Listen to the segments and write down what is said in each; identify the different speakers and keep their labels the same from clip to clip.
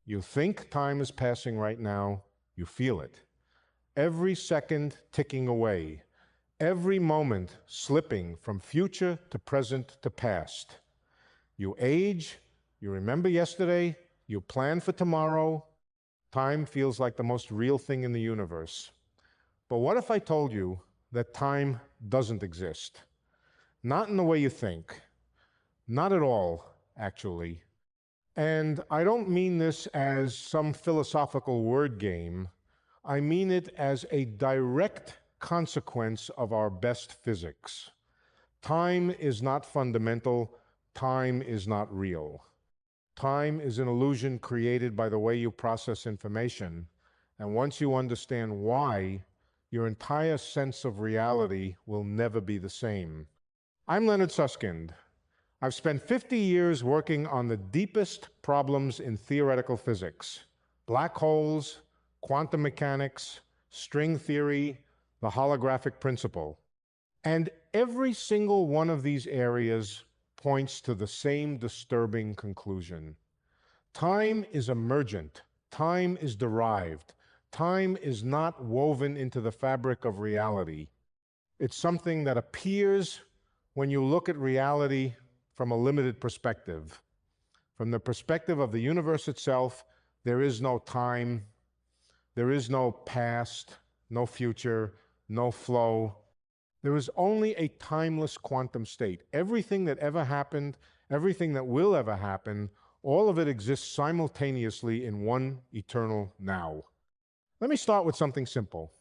Speaker 1: You think time is passing right now, you feel it. Every second ticking away, every moment slipping from future to present to past. You age, you remember yesterday, you plan for tomorrow. Time feels like the most real thing in the universe. But what if I told you that time doesn't exist? Not in the way you think. Not at all, actually. And I don't mean this as some philosophical word game. I mean it as a direct consequence of our best physics. Time is not fundamental. Time is not real. Time is an illusion created by the way you process information. And once you understand why, your entire sense of reality will never be the same. I'm Leonard Susskind. I've spent 50 years working on the deepest problems in theoretical physics: black holes, quantum mechanics, string theory, the holographic principle. And every single one of these areas points to the same disturbing conclusion. Time is emergent. Time is derived. Time is not woven into the fabric of reality. It's something that appears when you look at reality from a limited perspective. From the perspective of the universe itself, there is no time, there is no past, no future, no flow. There is only a timeless quantum state. Everything that ever happened, everything that will ever happen, all of it exists simultaneously in one eternal now. Let me start with something simple.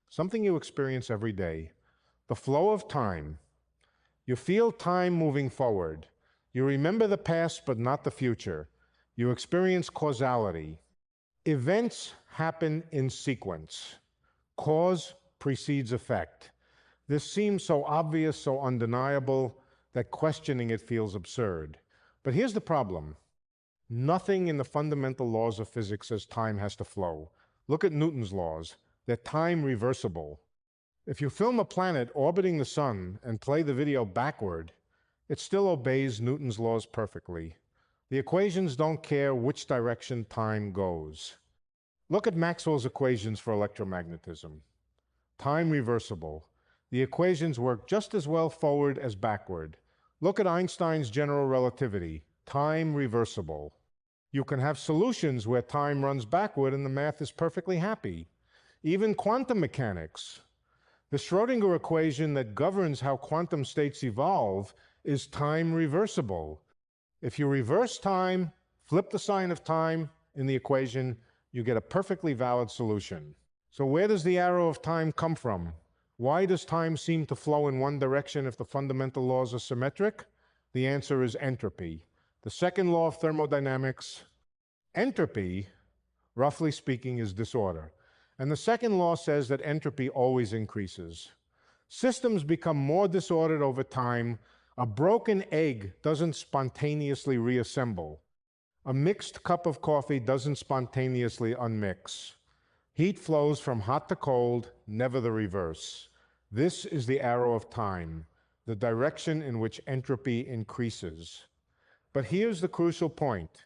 Speaker 1: Something you experience every day. The flow of time. You feel time moving forward. You remember the past but not the future. You experience causality. Events happen in sequence. Cause precedes effect. This seems so obvious, so undeniable, that questioning it feels absurd. But here's the problem. Nothing in the fundamental laws of physics says time has to flow. Look at Newton's laws. They're time reversible. If you film a planet orbiting the sun and play the video backward, it still obeys Newton's laws perfectly. The equations don't care which direction time goes. Look at Maxwell's equations for electromagnetism. Time reversible. The equations work just as well forward as backward. Look at Einstein's general relativity. Time reversible. You can have solutions where time runs backward and the math is perfectly happy. Even quantum mechanics. The Schrödinger equation that governs how quantum states evolve is time reversible. If you reverse time, flip the sign of time in the equation, you get a perfectly valid solution. So where does the arrow of time come from? Why does time seem to flow in one direction if the fundamental laws are symmetric? The answer is entropy. The second law of thermodynamics. Entropy, roughly speaking, is disorder. And the second law says that entropy always increases. Systems become more disordered over time. A broken egg doesn't spontaneously reassemble. A mixed cup of coffee doesn't spontaneously unmix. Heat flows from hot to cold, never the reverse. This is the arrow of time, the direction in which entropy increases. But here's the crucial point.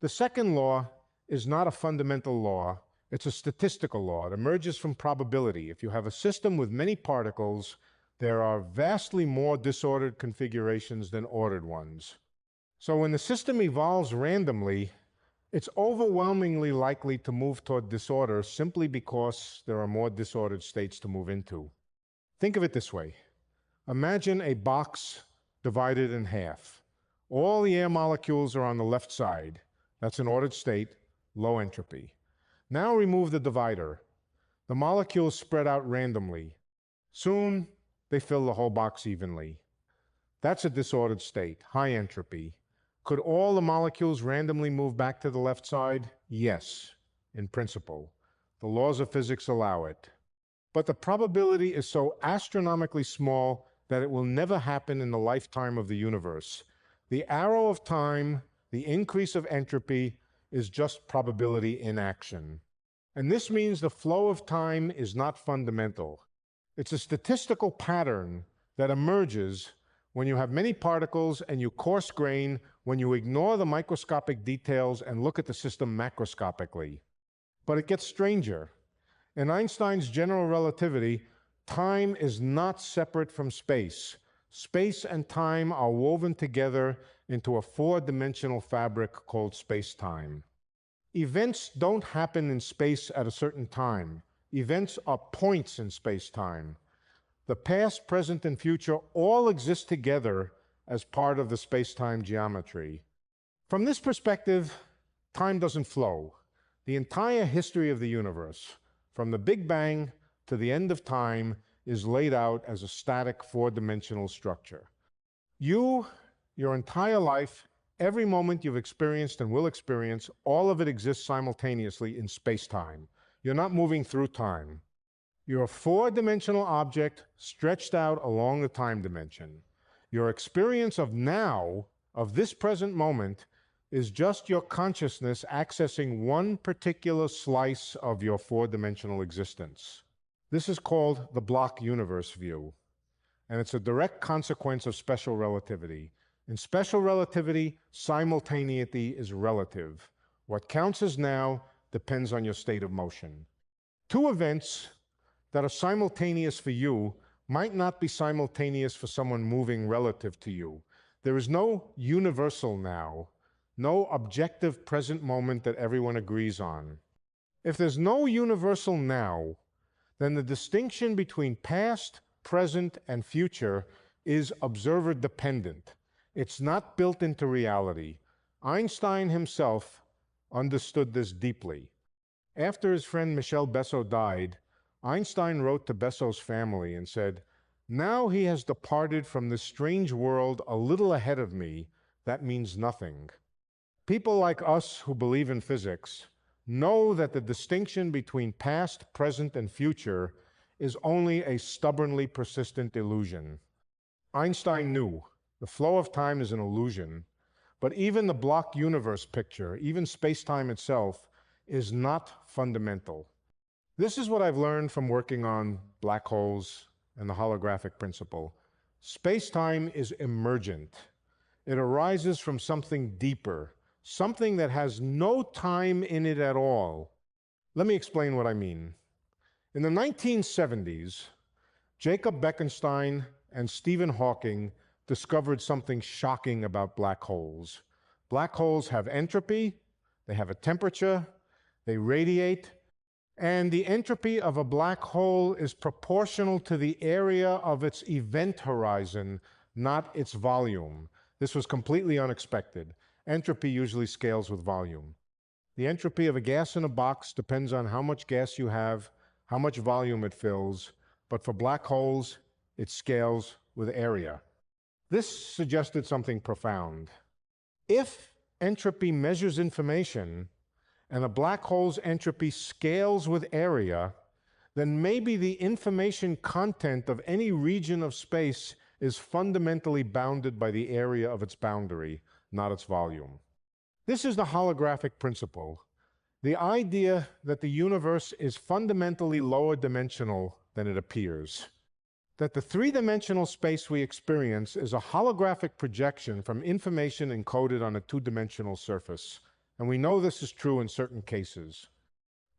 Speaker 1: The second law is not a fundamental law. It's a statistical law. It emerges from probability. If you have a system with many particles, there are vastly more disordered configurations than ordered ones. So when the system evolves randomly, it's overwhelmingly likely to move toward disorder simply because there are more disordered states to move into. Think of it this way. Imagine a box divided in half. All the air molecules are on the left side. That's an ordered state, low entropy. Now remove the divider. The molecules spread out randomly. Soon, they fill the whole box evenly. That's a disordered state, high entropy. Could all the molecules randomly move back to the left side? Yes, in principle. The laws of physics allow it. But the probability is so astronomically small that it will never happen in the lifetime of the universe. The arrow of time, the increase of entropy, is just probability in action. And this means the flow of time is not fundamental. It's a statistical pattern that emerges when you have many particles and you coarse grain, when you ignore the microscopic details and look at the system macroscopically. But it gets stranger. In Einstein's general relativity, time is not separate from space. Space and time are woven together into a four-dimensional fabric called space-time. Events don't happen in space at a certain time. Events are points in space-time. The past, present, and future all exist together as part of the space-time geometry. From this perspective, time doesn't flow. The entire history of the universe, from the Big Bang to the end of time, is laid out as a static four-dimensional structure. Your entire life, every moment you've experienced and will experience, all of it exists simultaneously in space-time. You're not moving through time. You're a four-dimensional object stretched out along the time dimension. Your experience of now, of this present moment, is just your consciousness accessing one particular slice of your four-dimensional existence. This is called the block universe view, and it's a direct consequence of special relativity. In special relativity, simultaneity is relative. What counts as now depends on your state of motion. Two events that are simultaneous for you might not be simultaneous for someone moving relative to you. There is no universal now, no objective present moment that everyone agrees on. If there's no universal now, then the distinction between past, present, and future is observer-dependent. It's not built into reality. Einstein himself understood this deeply. After his friend Michel Besso died, Einstein wrote to Besso's family and said, "Now he has departed from this strange world a little ahead of me. That means nothing." People like us who believe in physics know that the distinction between past, present, and future is only a stubbornly persistent illusion. Einstein knew the flow of time is an illusion, but even the block universe picture, even space-time itself, is not fundamental. This is what I've learned from working on black holes and the holographic principle. Space-time is emergent. It arises from something deeper, something that has no time in it at all. Let me explain what I mean. In the 1970s, Jacob Bekenstein and Stephen Hawking discovered something shocking about black holes. Black holes have entropy, they have a temperature, they radiate, and the entropy of a black hole is proportional to the area of its event horizon, not its volume. This was completely unexpected. Entropy usually scales with volume. The entropy of a gas in a box depends on how much gas you have, how much volume it fills, but for black holes, it scales with area. This suggested something profound. If entropy measures information, and a black hole's entropy scales with area, then maybe the information content of any region of space is fundamentally bounded by the area of its boundary, not its volume. This is the holographic principle, the idea that the universe is fundamentally lower dimensional than it appears, that the three-dimensional space we experience is a holographic projection from information encoded on a two-dimensional surface, and we know this is true in certain cases.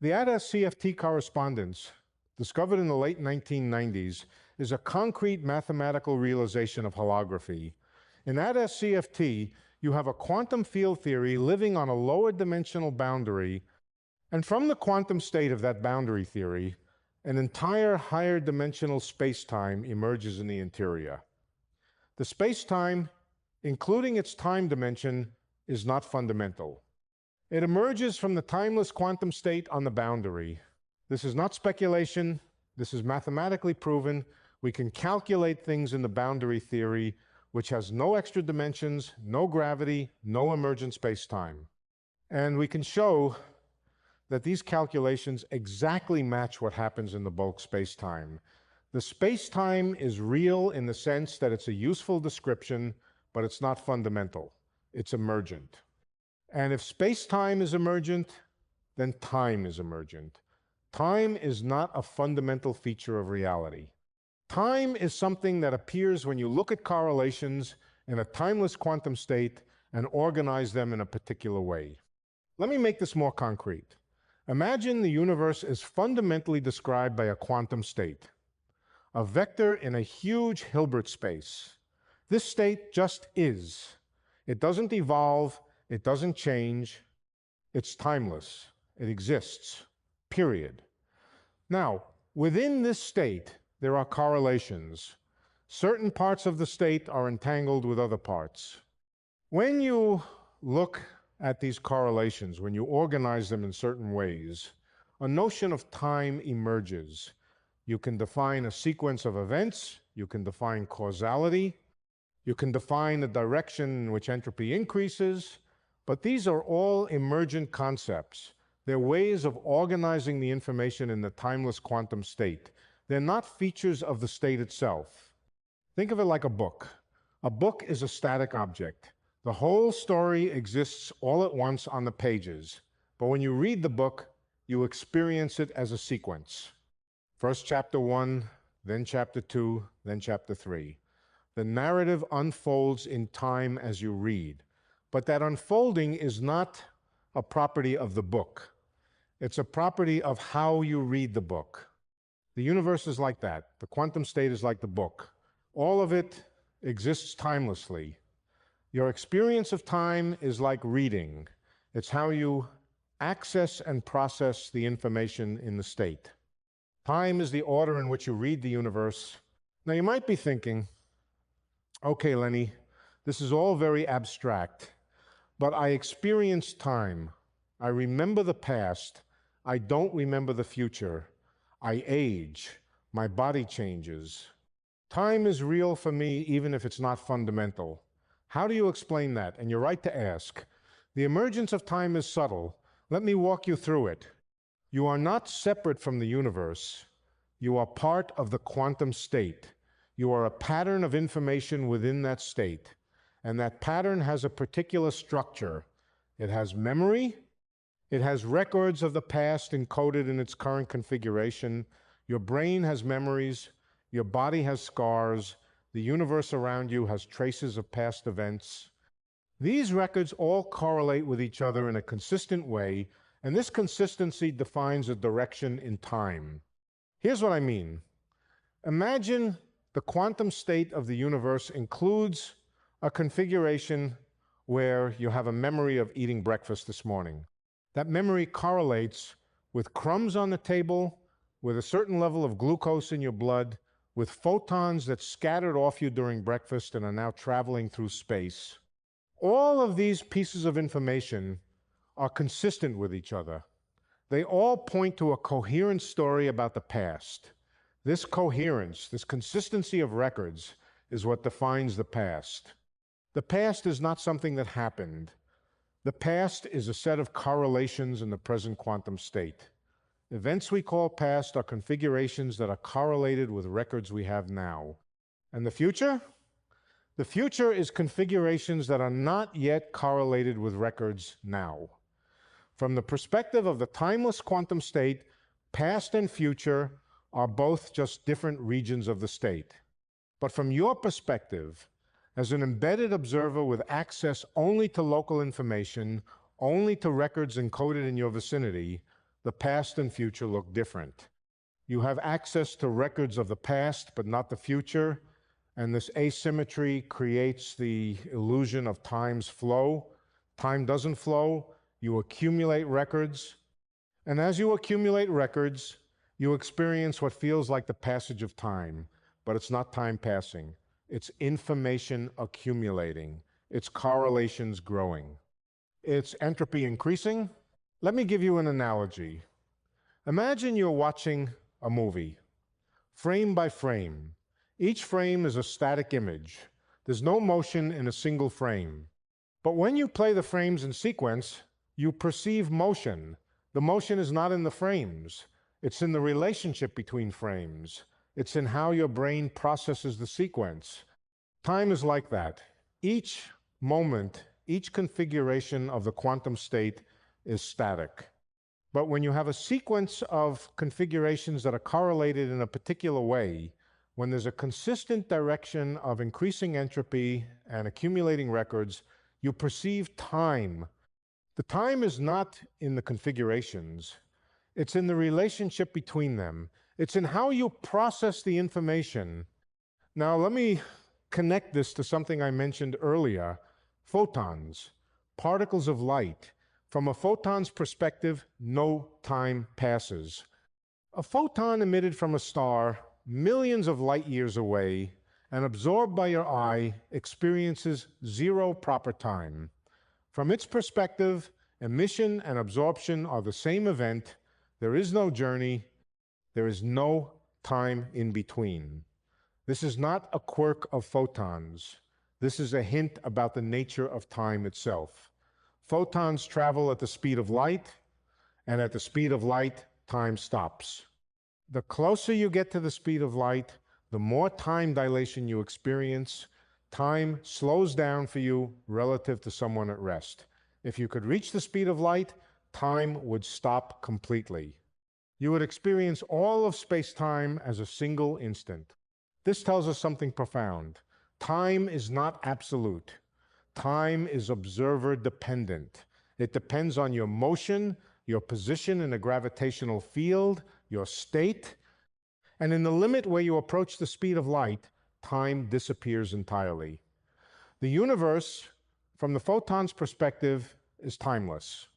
Speaker 1: The ADAS-CFT correspondence, discovered in the late 1990s, is a concrete mathematical realization of holography. In ADAS-CFT, you have a quantum field theory living on a lower dimensional boundary, and from the quantum state of that boundary theory, an entire higher dimensional space-time emerges in the interior. The space-time, including its time dimension, is not fundamental. It emerges from the timeless quantum state on the boundary. This is not speculation. This is mathematically proven. We can calculate things in the boundary theory, which has no extra dimensions, no gravity, no emergent space-time. And we can show that these calculations exactly match what happens in the bulk space-time. The space-time is real in the sense that it's a useful description, but it's not fundamental. It's emergent. And if space-time is emergent, then time is emergent. Time is not a fundamental feature of reality. Time is something that appears when you look at correlations in a timeless quantum state and organize them in a particular way. Let me make this more concrete. Imagine the universe is fundamentally described by a quantum state, a vector in a huge Hilbert space. This state just is. It doesn't evolve, it doesn't change, it's timeless. It exists, period. Now, within this state, there are correlations. Certain parts of the state are entangled with other parts. When you look at these correlations, when you organize them in certain ways, a notion of time emerges. You can define a sequence of events, you can define causality, you can define the direction in which entropy increases, but these are all emergent concepts. They're ways of organizing the information in the timeless quantum state. They're not features of the state itself. Think of it like a book. A book is a static object. The whole story exists all at once on the pages, but when you read the book, you experience it as a sequence. First chapter 1, then chapter 2, then chapter 3. The narrative unfolds in time as you read, but that unfolding is not a property of the book. It's a property of how you read the book. The universe is like that. The quantum state is like the book. All of it exists timelessly. Your experience of time is like reading. It's how you access and process the information in the state. Time is the order in which you read the universe. Now you might be thinking, okay, Lenny, this is all very abstract, but I experience time. I remember the past. I don't remember the future. I age. My body changes. Time is real for me, even if it's not fundamental. How do you explain that? And you're right to ask. The emergence of time is subtle. Let me walk you through it. You are not separate from the universe. You are part of the quantum state. You are a pattern of information within that state. And that pattern has a particular structure. It has memory. It has records of the past encoded in its current configuration. Your brain has memories. Your body has scars. The universe around you has traces of past events. These records all correlate with each other in a consistent way, and this consistency defines a direction in time. Here's what I mean. Imagine the quantum state of the universe includes a configuration where you have a memory of eating breakfast this morning. That memory correlates with crumbs on the table, with a certain level of glucose in your blood, with photons that scattered off you during breakfast and are now traveling through space. All of these pieces of information are consistent with each other. They all point to a coherent story about the past. This coherence, this consistency of records, is what defines the past. The past is not something that happened. The past is a set of correlations in the present quantum state. Events we call past are configurations that are correlated with records we have now. And the future? The future is configurations that are not yet correlated with records now. From the perspective of the timeless quantum state, past and future are both just different regions of the state. But from your perspective, as an embedded observer with access only to local information, only to records encoded in your vicinity, the past and future look different. You have access to records of the past, but not the future, and this asymmetry creates the illusion of time's flow. Time doesn't flow. You accumulate records, and as you accumulate records, you experience what feels like the passage of time, but it's not time passing. It's information accumulating. It's correlations growing. It's entropy increasing. Let me give you an analogy. Imagine you're watching a movie, frame by frame. Each frame is a static image. There's no motion in a single frame. But when you play the frames in sequence, you perceive motion. The motion is not in the frames. It's in the relationship between frames. It's in how your brain processes the sequence. Time is like that. Each moment, each configuration of the quantum state is static. But when you have a sequence of configurations that are correlated in a particular way, when there's a consistent direction of increasing entropy and accumulating records, you perceive time. The time is not in the configurations. It's in the relationship between them. It's in how you process the information. Now, let me connect this to something I mentioned earlier, photons, particles of light. From a photon's perspective, no time passes. A photon emitted from a star millions of light years away and absorbed by your eye experiences zero proper time. From its perspective, emission and absorption are the same event. There is no journey. There is no time in between. This is not a quirk of photons. This is a hint about the nature of time itself. Photons travel at the speed of light, and at the speed of light, time stops. The closer you get to the speed of light, the more time dilation you experience. Time slows down for you relative to someone at rest. If you could reach the speed of light, time would stop completely. You would experience all of space-time as a single instant. This tells us something profound. Time is not absolute. Time is observer-dependent. It depends on your motion, your position in a gravitational field, your state, and in the limit where you approach the speed of light, time disappears entirely. The universe, from the photon's perspective, is timeless.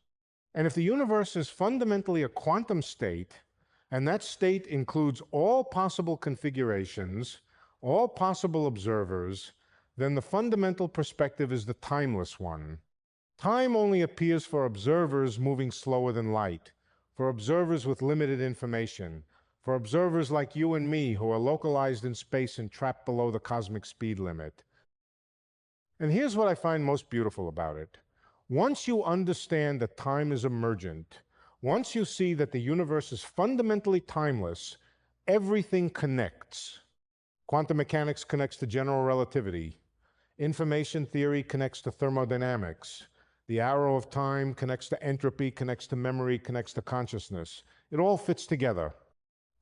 Speaker 1: And if the universe is fundamentally a quantum state, and that state includes all possible configurations, all possible observers, then the fundamental perspective is the timeless one. Time only appears for observers moving slower than light, for observers with limited information, for observers like you and me who are localized in space and trapped below the cosmic speed limit. And here's what I find most beautiful about it. Once you understand that time is emergent, once you see that the universe is fundamentally timeless, everything connects. Quantum mechanics connects to general relativity. Information theory connects to thermodynamics. The arrow of time connects to entropy, connects to memory, connects to consciousness. It all fits together.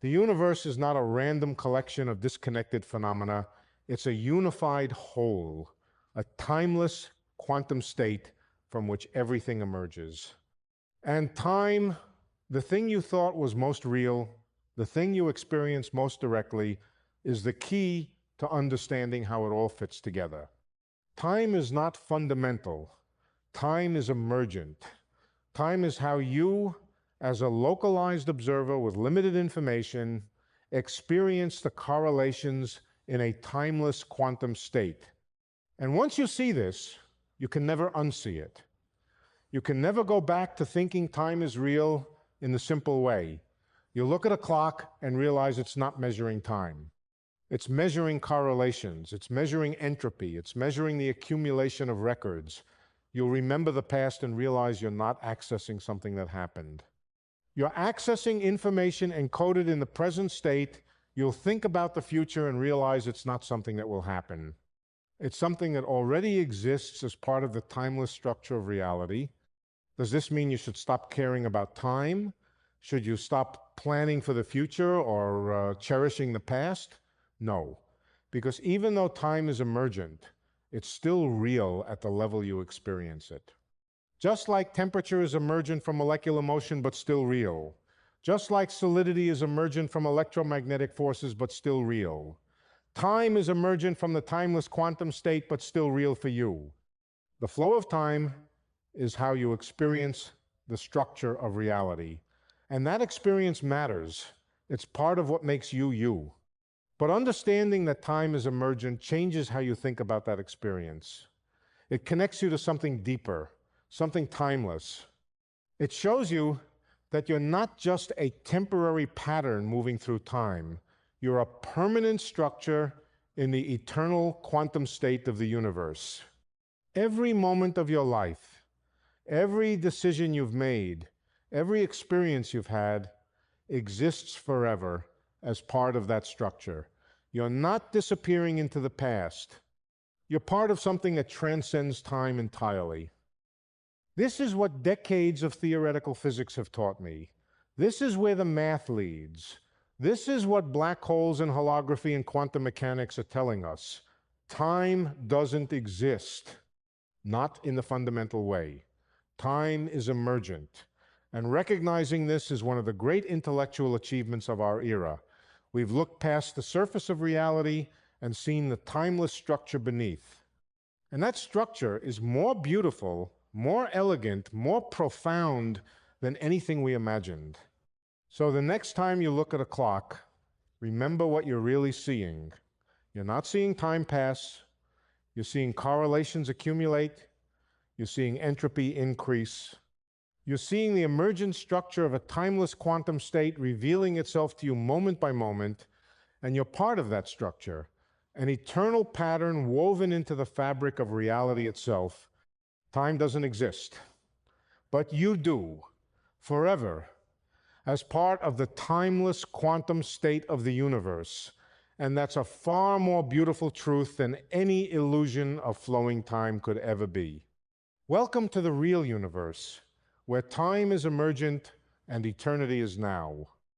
Speaker 1: The universe is not a random collection of disconnected phenomena. It's a unified whole, a timeless quantum state from which everything emerges. And time, the thing you thought was most real, the thing you experienced most directly, is the key to understanding how it all fits together. Time is not fundamental. Time is emergent. Time is how you, as a localized observer with limited information, experience the correlations in a timeless quantum state. And once you see this, you can never unsee it. You can never go back to thinking time is real in the simple way. You look at a clock and realize it's not measuring time. It's measuring correlations. It's measuring entropy. It's measuring the accumulation of records. You'll remember the past and realize you're not accessing something that happened. You're accessing information encoded in the present state. You'll think about the future and realize it's not something that will happen. It's something that already exists as part of the timeless structure of reality. Does this mean you should stop caring about time? Should you stop planning for the future or cherishing the past? No, because even though time is emergent, it's still real at the level you experience it. Just like temperature is emergent from molecular motion but still real. Just like solidity is emergent from electromagnetic forces but still real. Time is emergent from the timeless quantum state but still real for you. The flow of time is how you experience the structure of reality. And that experience matters. It's part of what makes you, you. But understanding that time is emergent changes how you think about that experience. It connects you to something deeper, something timeless. It shows you that you're not just a temporary pattern moving through time. You're a permanent structure in the eternal quantum state of the universe. Every moment of your life, every decision you've made, every experience you've had exists forever as part of that structure. You're not disappearing into the past. You're part of something that transcends time entirely. This is what decades of theoretical physics have taught me. This is where the math leads. This is what black holes and holography and quantum mechanics are telling us. Time doesn't exist, not in the fundamental way. Time is emergent. And recognizing this is one of the great intellectual achievements of our era. We've looked past the surface of reality and seen the timeless structure beneath. And that structure is more beautiful, more elegant, more profound than anything we imagined. So the next time you look at a clock, remember what you're really seeing. You're not seeing time pass. You're seeing correlations accumulate. You're seeing entropy increase. You're seeing the emergent structure of a timeless quantum state revealing itself to you moment by moment, and you're part of that structure, an eternal pattern woven into the fabric of reality itself. Time doesn't exist, but you do, forever, as part of the timeless quantum state of the universe. And that's a far more beautiful truth than any illusion of flowing time could ever be. Welcome to the real universe, where time is emergent and eternity is now.